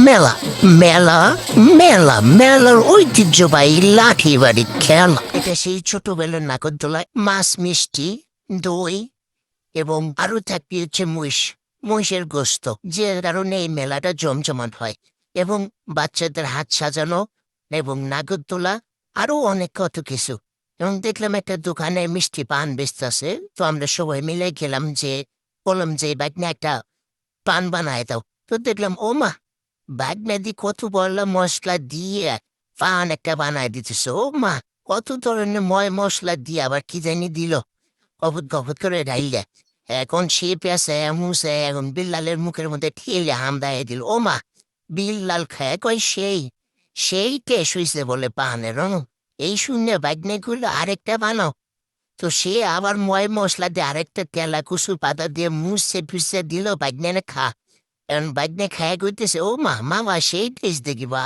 মেলা মেলা মেলা মেলার ঐতিহ্যবাহী লাঠি বাড়ি খেলা। এটা সেই ছোটবেলার নাগরদোলায় মাছ, মিষ্টি, দই এবং আরো থাকবে হচ্ছে মহিষের গোস্ত, যে কারণে এই মেলাটা জমজমাট হয়। এবং বাচ্চাদের হাত সাজানো এবং নাগরদোলা, আরো অনেক কত কিছু। এবং দেখলাম একটা দোকানে মিষ্টি পান বেচতেছে, তো আমরা সবাই মিলে গেলাম, যে বললাম যে বাইক একটা পান বানায় দাও। তো দেখলাম ও মা, বাগনা দি কত বড় মশলা দিয়ে পান একটা বানায় দিতেছে। ও মা, কত ধরনের মশলা দিয়ে আবার কি জানি দিল, কপত কপত করে ঢাইলে। এখন সে পেঁচে মুছে এখন বিল্লালের মুখের মধ্যে ঠেলে হামদায় দিল। ও মা, বিল্লাল খায় কয় সেই টেস্ট হইছে বলে পানের। এই শূন্য বাগনাগুলো আরেকটা বানাও। তো সে আবার মশলা দিয়ে আরেকটা তেলা কুসু পাতা দিয়ে মুছে ফুসে দিল বাগনানে খা। এখন বাগনে খায় কইতেছে ও মা, মামা সেই টেস্ট দেখি বা।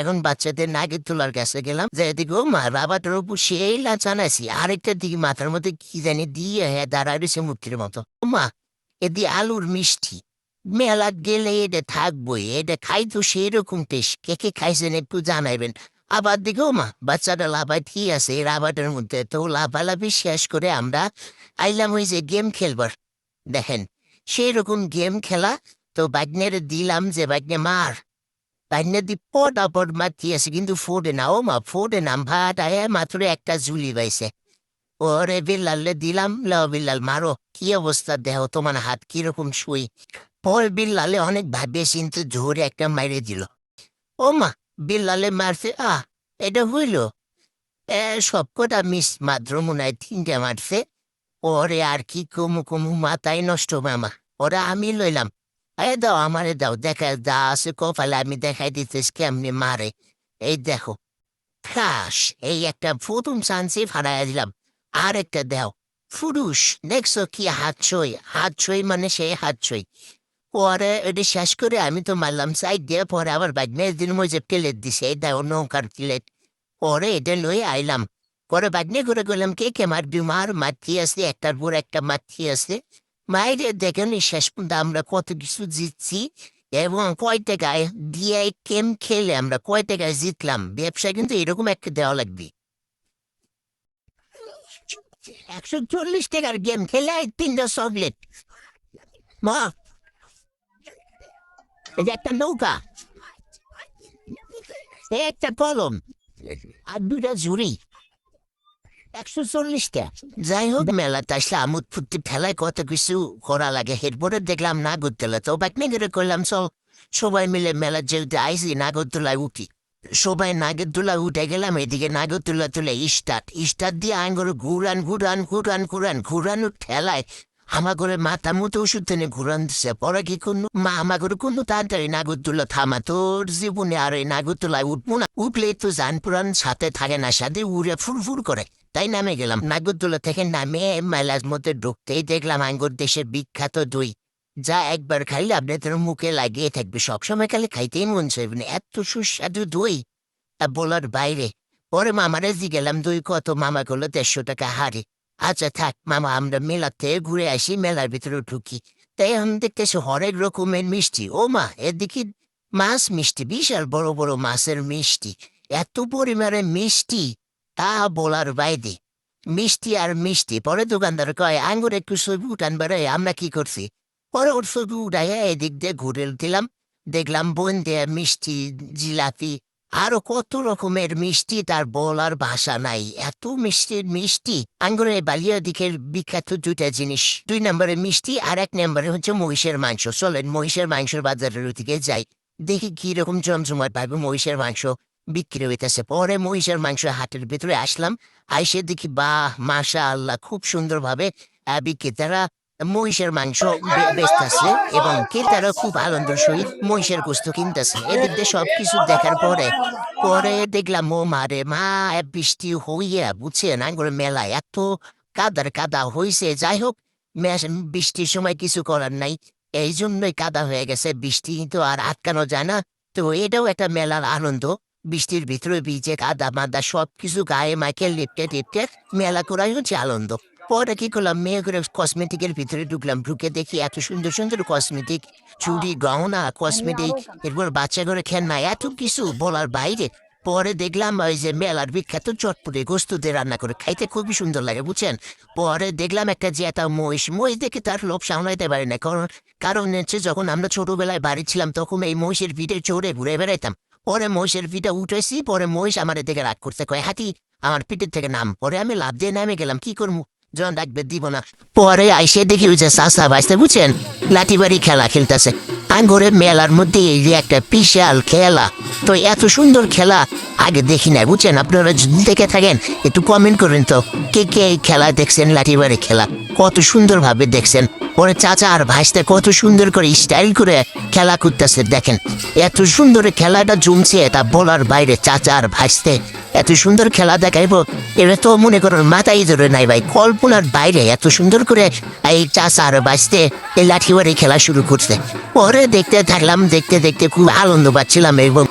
এখন বাচ্চাদের নাগের তোলার কাছে গেলাম, যে এদিকে ও মা, রাবাটার উপর সেই লাচানাছি, আরেকটা দিকে মাথার মধ্যে কি জানি দিয়ে দাঁড়ায় রয়েছে মূর্তির মতো। ও মা, এদি আলুর মিষ্টি, মেলা গেলে এটা থাকবোই, এটা খাই তো সেই রকম টেস্ট। কে কে খাইছেন একটু জানাইবেন। আবার দিকে ও মা, বাচ্চাটা লাফায় ঠিক আছে এই রাবাটার মধ্যে। তো লাফালাফি শেষ করে আমরা আইলাম ওই যে গেম খেলবার। দেখেন সেই রকম গেম খেলা। তো বাগনের দিলাম যে বাগনে মার, বাগনে দি পট মাতিয়েছে কিন্তু ফোড়ে না। ও মা, ফোড়ে না, ভাত আয় মাত্র একটা ঝুলি পাইছে। ওরে বিল্লালে দিলাম, লাও বিল্লাল মারো, কি অবস্থা দেহ, তোমার হাত কিরকম শুই। পরে বিল্লালে অনেক ভাবে চিন্তে জোরে একটা মাইরে দিল। ও মা, বিল্লালে মারছে, এটা হইল সব কটা মিস মাত্র মনে হয় 3টে মারছে। ওরে আর কি কমু মাথায় নষ্ট মামা। ওরা আমি লইলাম, দাও আমারে দাও, দেখা দা আছে কপালে, আমি দেখাই দিতেছি কেমনি মারে। এই দেখো ঠাস, এই একটা প্রথম চান্সে ফাড়াইয়া দিলাম। আর একটা দাও ফুরুষ, দেখছো কি হাত ছই মানে সেই হাত ছই। পরে এটা শেষ করে আমি তো মারলাম সাইড দিয়ে, পরে আবার বাগনের দিন মজে প্লেট দিছে, এই দেখো নৌকার প্লেট। পরে এটা লই আইলাম। পরে বাগনে করে গেলাম কে মারবি মার, মাতৃ আছে একটার পর একটা মাতৃ আছে। মায়ের দেখেন শেষ পর্যন্ত আমরা কত কিছু জিতছি এবং কয় টাকায় দিয়ে গেম খেলে আমরা কয় টাকায় জিতলাম। ব্যবসা কিন্তু এরকম একটা দেওয়া লাগবে। 140 টাকার গেম খেলে 3টা চকলেট। মা, এই যে একটা নৌকা, একটা কলম, আর 2টা ঝুড়ি, 140টা। যাই হোক, মেলাতে আসলে আমোদ ফুর্তি ঠেলায় কত কিছু করা লাগে। এরপরে দেখলাম নাগরদোলা, তো বাক নেগরে করলাম চল সবাই মিলে মেলা যেহেতু আইসি নাগরদোলায় উঠি। সবাই নাগরদোলা উঠে গেলাম, এদিকে নাগরদোলা তুলে স্টার্ট দিয়ে আঙ্গুর ঘুরানোর ঠেলায় আমার করে মাথা মতো ওষুধ টেনে ঘুরান দিচ্ছে। পরে কি কোনো মা আমার করে কোনো তাড়াতাড়ি নাগরদোলা থামা, তোর জীবনে আর এই নাগরদোলায় উঠবো না, উঠলে তো জান পুরান সাথে থাকে না, সাথে উড়ে ফুরফুর করে। তাই নামে গেলাম। নাগরদোলা থেকে নামে মেলার মধ্যে ঢুকতেই দেখলাম আঙ্গুর দেশের বিখ্যাত দই, যা একবার খাইলে আপনাদের মুখে লাগিয়ে থাকবে, সবসময় খালি খাইতেই মন চাইবে না, এত সুস্বাদু দই বলার বাইরে। পরে মামারে গেলাম দই কত, মামা করলো 150 টাকা হারে। আচ্ছা থাক মামা, আমরা মেলার থেকে ঘুরে আসি, মেলার ভিতরে ঢুকি। তাই আমি দেখতেছি হরেক রকমের মিষ্টি। ও মা, এদিকে মাছ মিষ্টি, বিশাল বড় বড় মাছের মিষ্টি, এত পরিমাণে মিষ্টি তা বলার বাইরে। মিষ্টি আর মিষ্টি। পরে দোকানদার কয় আঙ্গুর একটু ছবি উঠান বেড়াই। আমরা কি করছি, পরে ওর ছবি উঠাইয়া এদিক দিয়ে ঘুরে দিলাম। দেখলাম বোনদের মিষ্টি, জিলাপি, আরো কত রকমের মিষ্টি, তার বলার ভাষা নাই, এত মিষ্টি। আঙ্গুরের বালিয়া দিকের বিখ্যাত 2টা জিনিস, 2 নম্বরে মিষ্টি আর 1 নম্বরে হচ্ছে মহিষের মাংস। চলেন মহিষের মাংসের বাজারের দিকে যাই, দেখি কিরকম জমজমাট পাইবে মহিষের মাংস বিক্রি হইতেছে। পরে মহিষের মাংস হাটের ভিতরে আসলাম, আইসে দেখি বাহ মাশা আল্লাহ, খুব সুন্দরভাবে বিক্রেতারা মহিষের মাংস বেচতেছে এবং ক্রেতারা খুব আনন্দের সহিত মহিষের গোস্ত কিনতেছে। এদিক দিয়ে সবকিছু দেখার পরে পরে দেখলাম ও মারে মা, বৃষ্টি হইয়া বুঝছেন আঙ্গুর মেলা এত কাদা হইছে। যাই হোক, বৃষ্টির সময় কিছু করার নাই, এই জন্যই কাদা হয়ে গেছে। বৃষ্টি তো আর আটকানো যায় না। তো এটাও একটা মেলার আনন্দ, বৃষ্টির ভিতরে ভিজে কাদা মাদা সবকিছু গায়ে মাইকে লিপটে মেলা করাই হচ্ছে আনন্দ। পরে কি করলাম, মেয়ে করে কসমেটিকের ভিতরে ঢুকলাম, ঢুকে দেখি এত সুন্দর সুন্দর কসমেটিক, চুড়ি গহনা কসমেটিক, এরপর বাচ্চা করে খেলনা, এত কিছু বলার বাইরে। পরে দেখলাম ওই যে মেলার বিখ্যাত চটপটে গোস্তুতে রান্না করে খাইতে খুবই সুন্দর লাগে, বুঝছেন। পরে দেখলাম একটা যে একটা মহিষ দেখে তার লোভ সামলাইতে পারি না, কারণ হচ্ছে যখন আমরা ছোটবেলায় বাড়ি ছিলাম তখন এই মহিষের পিঠে চড়ে ঘুরে বেড়াইতাম। পরে মহিষের পিঠে উঠেছি, পরে মহিষ আমার দিকে রাগ করতে কয়, হাতি আমার পিঠের থেকে নাম। পরে আমি লাভ দিয়ে নামে গেলাম, কি করবো, জন ডাকবে দিব না। পরে আইসে দেখি ওই যে চাষা বাঁচতে, বুঝছেন, লাঠি বাড়ি খেলা খেলতেছে। আঙ্গরে মেলার মধ্যে এই যে একটা বিশাল খেলা, তো এত সুন্দর খেলা আগে দেখি নাই, বুঝছেন। আপনারা যদি দেখে থাকেন একটু কমেন্ট করেন তো, কে কে এই খেলা দেখছেন, লাঠি বাড়ি খেলা কত সুন্দর ভাবে দেখছেন। পরে চাচা আর ভাইসতে কত সুন্দর করে স্টাইল করে খেলা করতেছে, দেখেন এত সুন্দর খেলাটা জমছে, তা বলার বাইরে। চাচা আর ভাইসতে এত সুন্দর খেলা দেখাইব, এটা তো মনে করেন মাথায় ধরে নাই ভাই, কল্পনার বাইরে এত সুন্দর করে এই চাচা আর ভাইসতে এই লাঠি বাড়ি খেলা শুরু করছে। পরে দেখতে থাকলাম, দেখতে দেখতে খুব আনন্দ পাচ্ছিলাম। এবং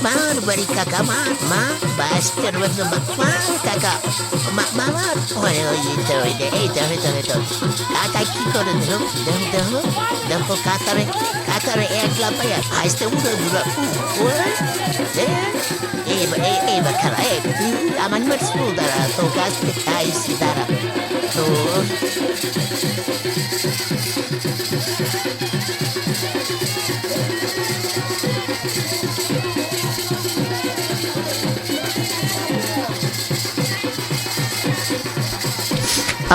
মার বাড়ি কাকা, মার বাস্টার বন্ধু, মার কাকা, মামার ওই ওই এইটা কাকা কি করে, দেখো কাকারে একলা পাইয়া ভাইসতে উড়ে ঘুরা। এইবার খেলা আমার স্কুল দ্বারা তো গাছ খাইছি দ্বারা তো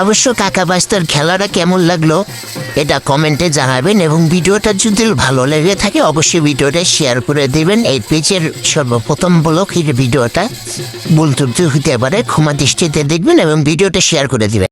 অবশ্য কাকা বাস্তার খেলাটা কেমন লাগলো এটা কমেন্টে জানাবেন, এবং ভিডিওটা যদি ভালো লেগে থাকে অবশ্যই ভিডিওটা শেয়ার করে দেবেন। এই পেজের সর্বপ্রথম ব্লগ এই ভিডিওটা ভুল ত্রুটি হতে পারে, ক্ষমা দৃষ্টিতে দেখবেন এবং ভিডিওটা শেয়ার করে দিবেন।